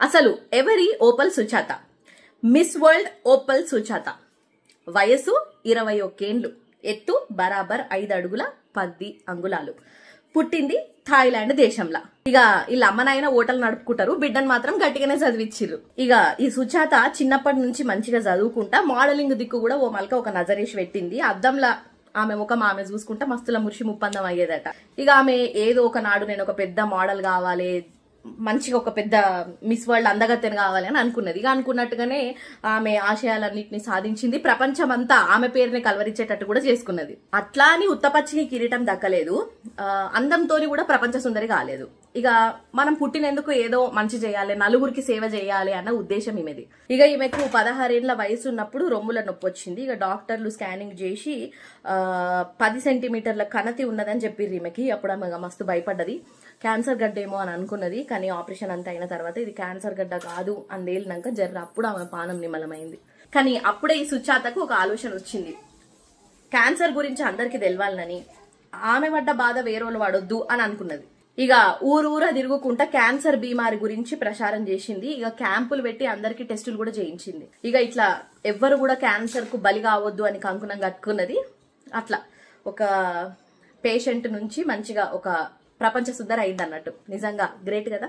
అసలు ఎవరి Opal Sujatha? Miss world Opal Sujatha. వయసు 21 ఏండ్లు. ఎత్తు బరాబర్ 5 అడుగుల 10 అంగుళాలు. పుట్టింది థాయిలాండ్ దేశంలో. ఇక వీళ్ళ అమ్మనైనా ఓటలు నడుపుకుంటారు, బిడ్డను మాత్రం గట్టిగానే చదివిచ్చిర్రు. ఇక ఈ సుజాత చిన్నప్పటి నుంచి మంచిగా చదువుకుంటా మోడలింగ్ దిక్కు కూడా ఓ మలక ఒక నజరేష్ పెట్టింది. అద్దంలా ఆమె ముఖం ఆమె చూసుకుంటా మస్తుల మురిషి ముప్పందం అయ్యేదట. ఇక ఆమె ఏదో ఒక నాడు నేను ఒక పెద్ద మోడల్ కావాలి, మంచిగా ఒక పెద్ద మిస్ వరల్డ్ అందగత్తెను కావాలి అని అనుకున్నది. ఇక అనుకున్నట్టుగానే ఆమె ఆశయాలన్నింటినీ సాధించింది. ప్రపంచం అంతా ఆమె పేరుని కలవరించేటట్టు కూడా చేసుకున్నది. అట్లా అని ఉత్తపచ్చికి కిరీటం దక్కలేదు, అందంతోని కూడా ప్రపంచ సుందరి కాలేదు. ఇక మనం పుట్టినందుకు ఏదో మంచి చేయాలి, నలుగురికి సేవ చేయాలి అన్న ఉద్దేశం ఈమెది. ఇక ఈమెకు 16 ఏళ్ల వయసు ఉన్నప్పుడు రొమ్ముల నొప్పి వచ్చింది. ఇక డాక్టర్లు స్కానింగ్ చేసి 10 సెంటీమీటర్ల కణతి ఉన్నదని చెప్పిర్రు ఈమెకి. అప్పుడు ఆమె మస్తు భయపడ్డది, క్యాన్సర్ గడ్డ ఏమో అని అనుకున్నది. కానీ ఆపరేషన్ అంతా అయిన తర్వాత ఇది క్యాన్సర్ గడ్డ కాదు అని తేలినాక జర్ర అప్పుడు ఆమె పానం నిమ్మలమైంది. కానీ అప్పుడే ఈ సుజాతకు ఒక ఆలోచన వచ్చింది, క్యాన్సర్ గురించి అందరికి తెలవాలని, ఆమె పడ్డ బాధ వేరేవాళ్ళు పడొద్దు అని అనుకున్నది. ఇక ఊరూరా తిరుగుకుంటా క్యాన్సర్ బీమారి గురించి ప్రచారం చేసింది. ఇక క్యాంపులు పెట్టి అందరికి టెస్టులు కూడా చేయించింది. ఇక ఇట్లా ఎవ్వరు కూడా క్యాన్సర్ కు బలి కావద్దు అని కంకణం కట్టుకున్నది. అట్లా ఒక పేషెంట్ నుంచి మంచిగా ఒక ప్రపంచ సుందరి అయింది అన్నట్టు. నిజంగా గ్రేట్ కదా.